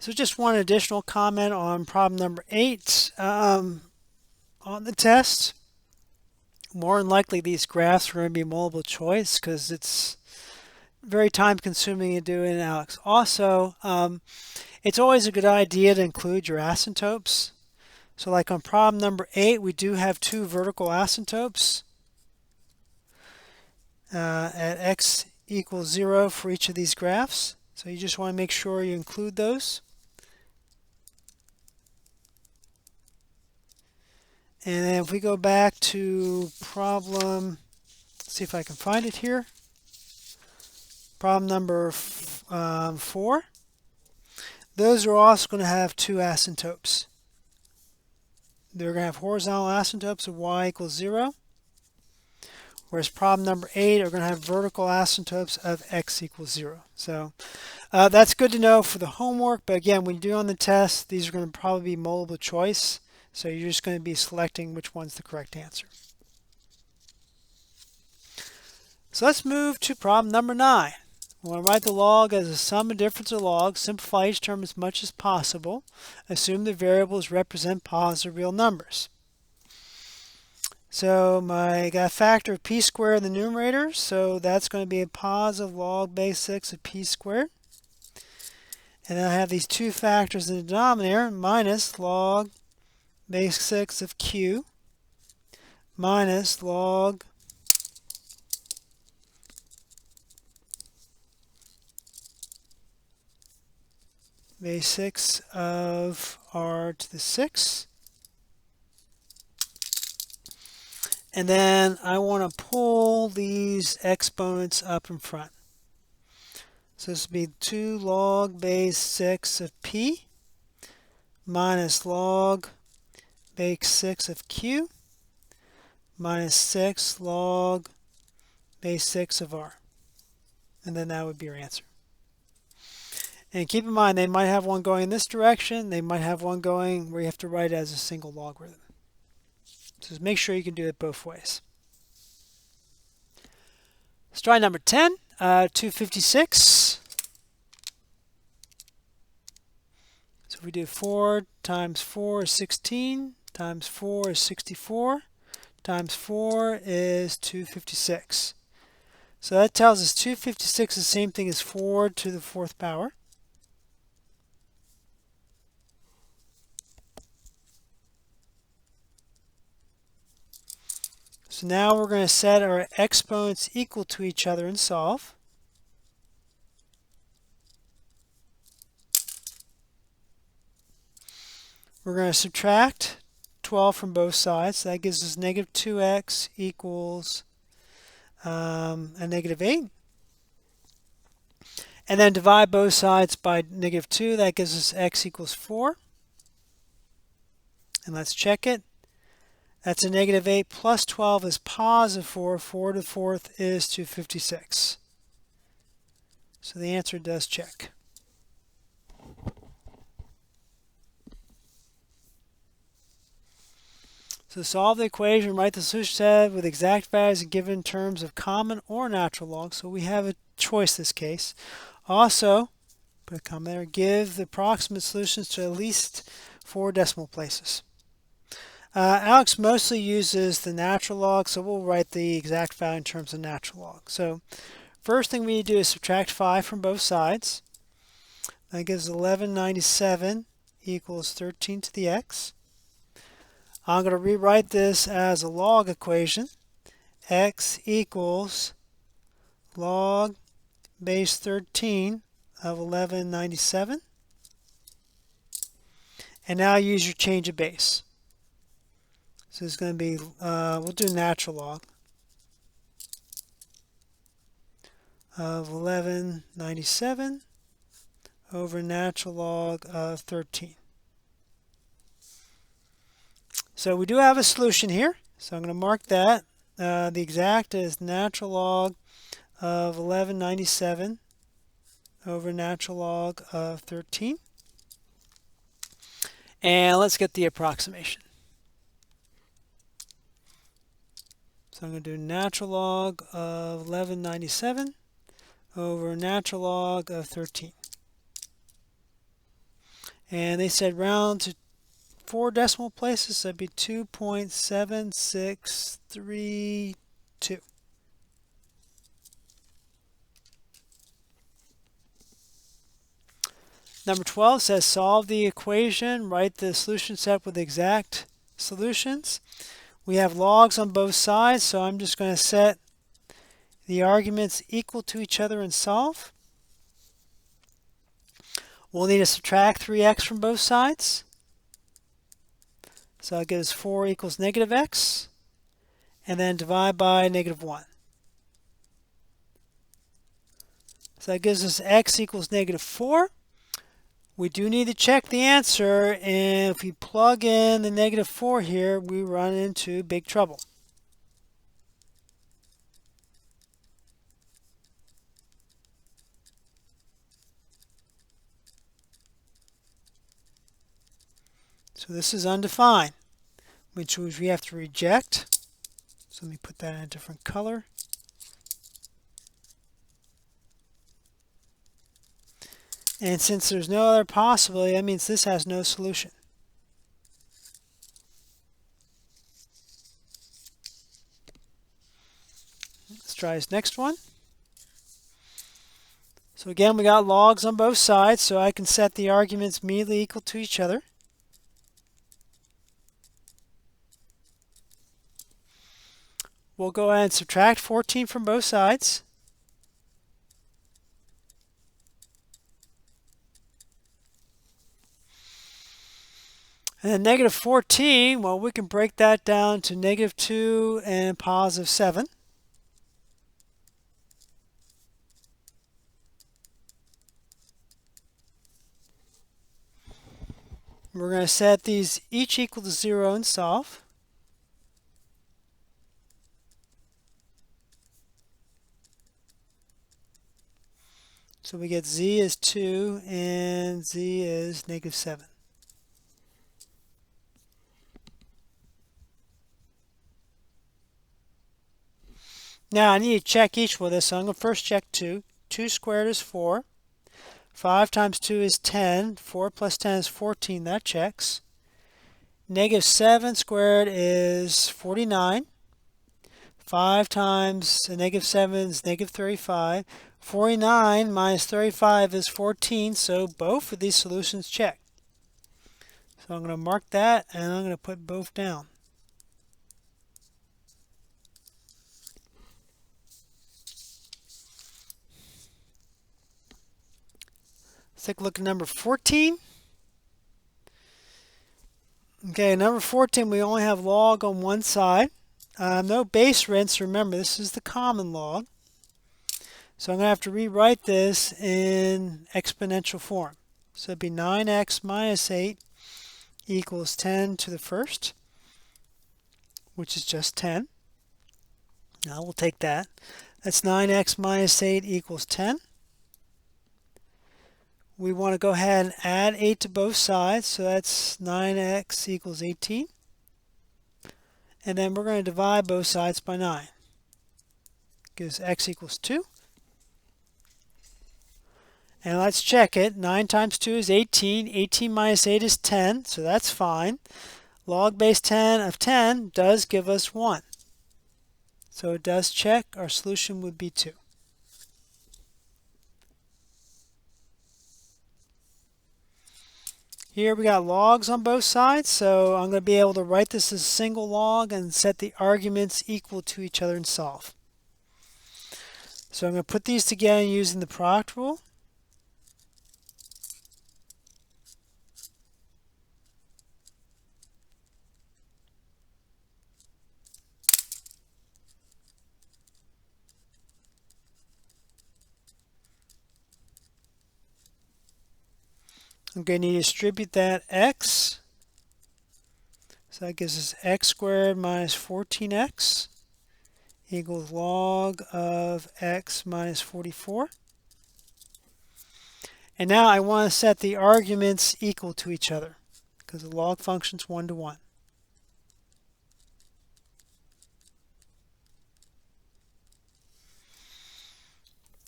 So just one additional comment on problem number 8 on the test. More than likely these graphs are going to be multiple choice because it's very time consuming to do it, Alex. Also, it's always a good idea to include your asymptotes. So like on problem number 8, we do have two vertical asymptotes at x equals 0 for each of these graphs. So you just want to make sure you include those. And then if we go back to problem, let's see if I can find it here. Problem number 4. Those are also going to have two asymptotes. They're going to have horizontal asymptotes of y equals 0. Whereas problem number 8 are going to have vertical asymptotes of x equals 0. So that's good to know for the homework. But again, when you do on the test, these are going to probably be multiple choice. So you're just going to be selecting which one's the correct answer. So let's move to problem number 9. We want to write the log as a sum and difference of logs. Simplify each term as much as possible. Assume the variables represent positive real numbers. So I got a factor of p squared in the numerator. So that's going to be a positive log base 6 of p squared. And then I have these two factors in the denominator, minus log base 6 of q minus log base 6 of r to the 6. And then I want to pull these exponents up in front. So this would be 2 log base 6 of p minus log base 6 of q minus 6 log base 6 of r. And then that would be your answer. And keep in mind, they might have one going in this direction. They might have one going where you have to write it as a single logarithm. So just make sure you can do it both ways. Let's try number 10, 256. So if we do 4 times 4 is 16, times 4 is 64, times 4 is 256. So that tells us 256 is the same thing as 4 to the 4th power. So now we're going to set our exponents equal to each other and solve. We're going to subtract 12 from both sides. So that gives us negative 2x equals a negative 8. And then divide both sides by negative 2. That gives us x equals 4. And let's check it. That's a negative 8 plus 12 is positive 4. 4 to the 4th is 256. So the answer does check. So solve the equation, write the solution set with exact values given in terms of common or natural log. So we have a choice this case. Also, put a comment there, give the approximate solutions to at least 4 decimal places. Alex mostly uses the natural log, so we'll write the exact value in terms of natural log. So first thing we need to do is subtract 5 from both sides. That gives 1197 equals 13 to the x. I'm going to rewrite this as a log equation. X equals log base 13 of 1197. And now use your change of base. So it's going to be, we'll do natural log of 1197 over natural log of 13. So we do have a solution here. So I'm going to mark that. The exact is natural log of 1197 over natural log of 13. And let's get the approximation. So I'm going to do natural log of 1197 over natural log of 13. And they said round to 4 decimal places, so that'd be 2.7632. Number 12 says solve the equation, write the solution set with exact solutions. We have logs on both sides, so I'm just going to set the arguments equal to each other and solve. We'll need to subtract 3x from both sides. So that gives 4 equals negative x, and then divide by negative 1. So that gives us x equals negative 4. We do need to check the answer, and if we plug in the negative 4 here, we run into big trouble. So this is undefined, which means we have to reject. So let me put that in a different color. And since there's no other possibility, that means this has no solution. Let's try this next one. So again, we got logs on both sides, so I can set the arguments immediately equal to each other. We'll go ahead and subtract 14 from both sides. And then negative 14, well, we can break that down to negative 2 and positive 7. We're going to set these each equal to 0 and solve. So we get z is 2 and z is negative 7. Now I need to check each one of this, so I'm going to first check 2. 2 squared is 4. 5 times 2 is 10. 4 plus 10 is 14. That checks. Negative 7 squared is 49. 5 times negative 7 is negative 35. 49 minus 35 is 14, so both of these solutions check. So I'm going to mark that, and I'm going to put both down. Let's take a look at number 14. Okay, number 14, we only have log on one side. No base rinse. Remember, this is the common log. So I'm going to have to rewrite this in exponential form. So it'd be 9x minus 8 equals 10 to the first, which is just 10. Now we'll take that. That's 9x minus 8 equals 10. We want to go ahead and add 8 to both sides, so that's 9x equals 18. And then we're going to divide both sides by 9. Gives x equals 2. And let's check it. 9 times 2 is 18. 18 minus 8 is 10, so that's fine. Log base 10 of 10 does give us 1. So it does check. Our solution would be 2. Here we got logs on both sides, so I'm going to be able to write this as a single log and set the arguments equal to each other and solve. So I'm going to put these together using the product rule. I'm going to need to distribute that x. So that gives us x squared minus 14x equals log of x minus 44. And now I want to set the arguments equal to each other because the log function's 1 to 1.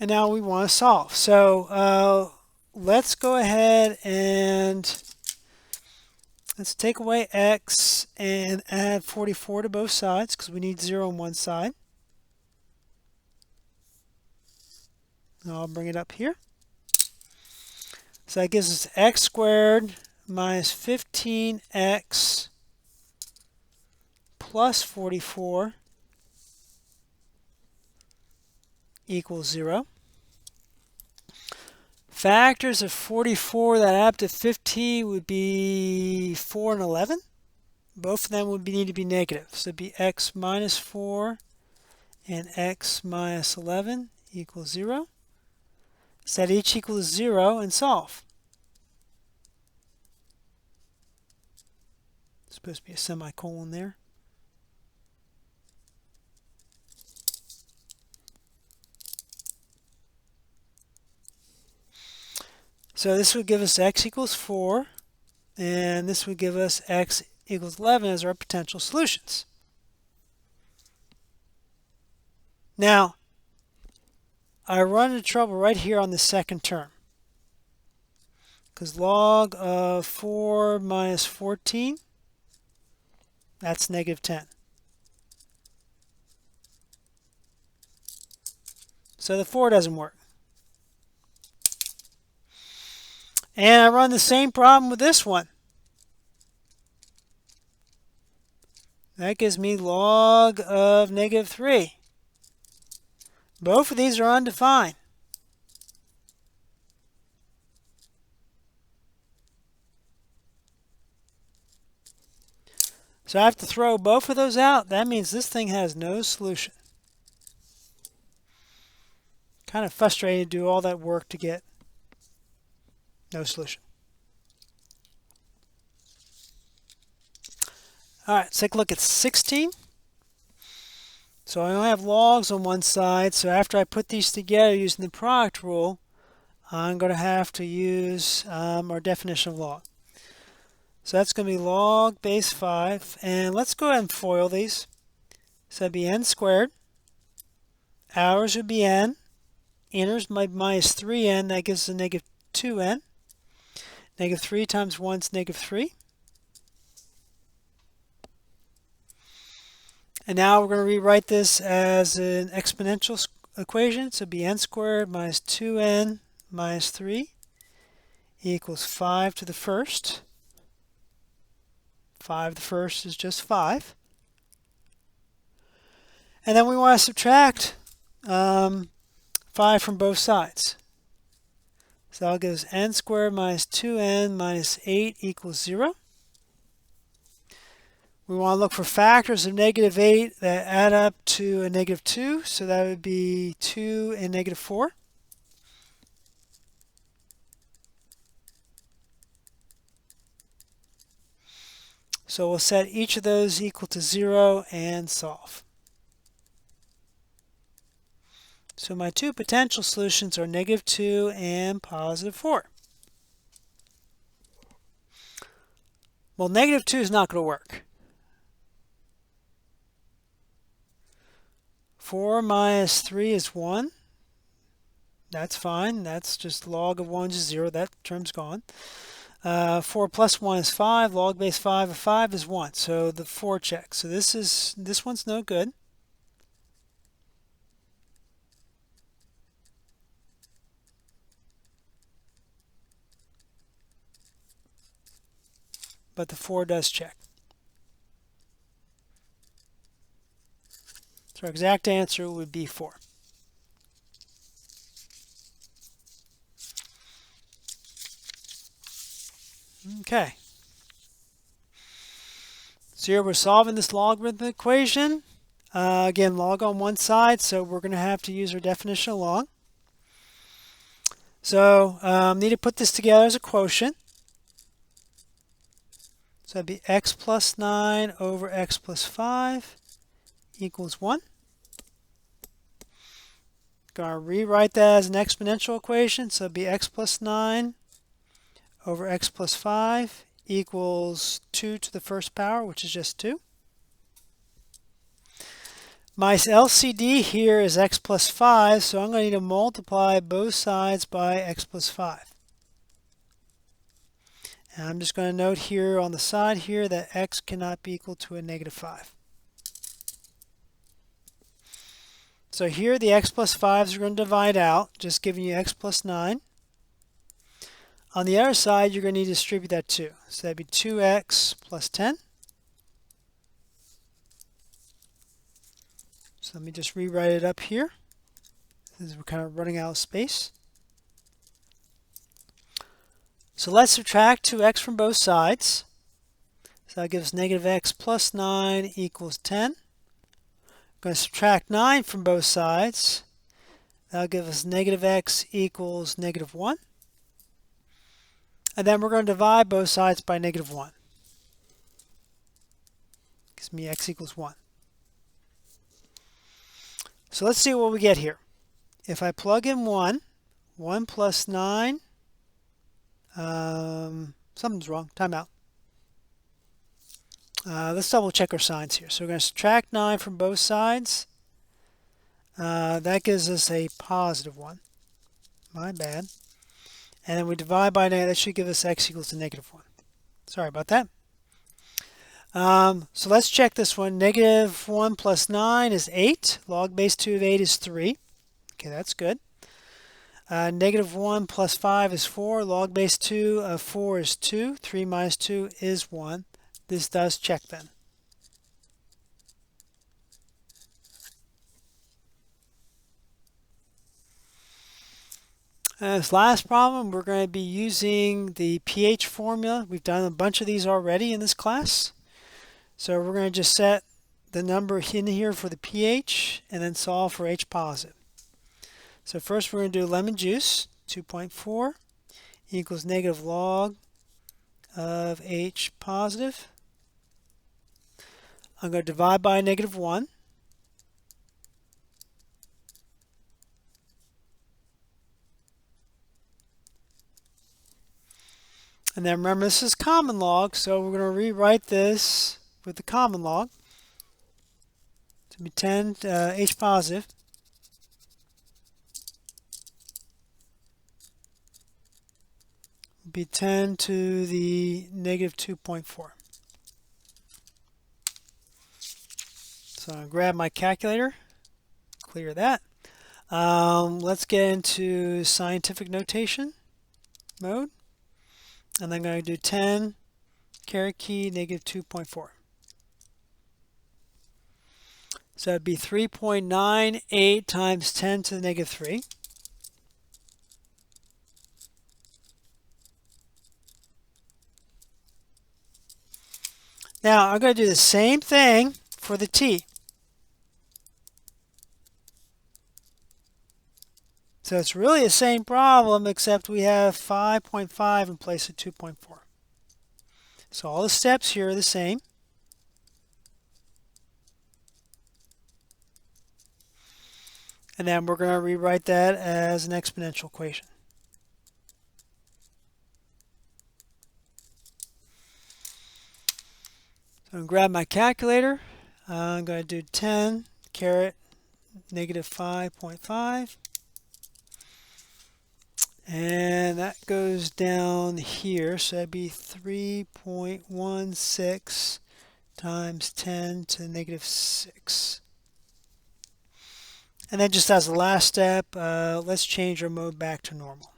And now we want to solve. So let's go ahead and let's take away x and add 44 to both sides because we need 0 on one side. And I'll bring it up here. So that gives us x squared minus 15x plus 44 equals 0. Factors of 44 that add up to 15 would be 4 and 11. Both of them would need to be negative. So it'd be x minus 4 and x minus 11 equals 0. Set each equals 0 and solve. It's supposed to be a semicolon there. So this would give us x equals 4, and this would give us x equals 11 as our potential solutions. Now, I run into trouble right here on the second term, because log of 4 minus 14, that's negative 10. So the 4 doesn't work. And I run the same problem with this one. That gives me log of negative 3. Both of these are undefined. So I have to throw both of those out. That means this thing has no solution. Kind of frustrated to do all that work to get no solution. All right, let's take a look at 16. So I only have logs on one side, so after I put these together using the product rule, I'm going to have to use our definition of log. So that's going to be log base 5, and let's go ahead and FOIL these. So that'd be n squared. Ours would be n. Inners might be minus 3n, that gives us a negative 2n. Negative 3 times 1 is negative 3. And now we're going to rewrite this as an exponential equation. So it'd be n squared minus 2n minus 3 equals 5 to the first. 5 to the first is just 5. And then we want to subtract 5 from both sides. So that gives n squared minus 2n minus 8 equals 0. We want to look for factors of negative 8 that add up to a negative 2. So that would be 2 and negative 4. So we'll set each of those equal to 0 and solve. So my two potential solutions are negative 2 and positive 4. Well, negative 2 is not going to work. 4 minus 3 is 1. That's fine. That's just log of 1 is 0. That term's gone. 4 plus 1 is 5. Log base 5 of 5 is 1. So the 4 checks. So this one's no good. But the 4 does check. So our exact answer would be 4. Okay. So here we're solving this logarithmic equation. Again, log on one side, so we're going to have to use our definition of log. So need to put this together as a quotient. So that'd be x plus 9 over x plus 5 equals 1. Going to rewrite that as an exponential equation. So it'd be x plus 9 over x plus 5 equals 2 to the first power, which is just 2. My LCD here is x plus 5, so I'm going to need to multiply both sides by x plus 5. And I'm just going to note here on the side here that x cannot be equal to a negative 5. So here the x plus 5s are going to divide out, just giving you x plus 9. On the other side, you're going to need to distribute that too. So that'd be 2x plus 10. So let me just rewrite it up here, since we're kind of running out of space. So let's subtract 2x from both sides. So that gives negative x plus 9 equals 10. I'm going to subtract 9 from both sides. That'll give us negative x equals negative 1. And then we're going to divide both sides by negative 1. Gives me x equals 1. So let's see what we get here. If I plug in 1 plus 9, something's wrong, timeout. Let's double check our signs here. So we're going to subtract 9 from both sides. That gives us a positive 1. My bad. And then we divide by negative. That should give us x equals to negative 1. Sorry about that. So let's check this one. Negative 1 plus 9 is 8. Log base 2 of 8 is 3. Okay, that's good. Negative 1 plus 5 is 4. Log base 2 of 4 is 2. 3 minus 2 is 1. This does check then. This last problem, we're going to be using the pH formula. We've done a bunch of these already in this class. So we're going to just set the number in here for the pH and then solve for H positive. So first we're going to do lemon juice, 2.4 equals negative log of H positive. I'm going to divide by negative 1. And then remember, this is common log, so we're going to rewrite this with the common log. To be 10 H positive. Be 10 to the negative 2.4. So I'll grab my calculator, clear that. Let's get into scientific notation mode. And then I'm going to do 10, caret key, negative 2.4. So it'd be 3.98 times 10 to the negative 3. Now I'm going to do the same thing for the t. So it's really the same problem, except we have 5.5 in place of 2.4. So all the steps here are the same. And then we're going to rewrite that as an exponential equation. So I'm going to grab my calculator. I'm going to do 10 caret negative 5.5. And that goes down here, so that'd be 3.16 times 10 to the negative 6. And then just as the last step, let's change our mode back to normal.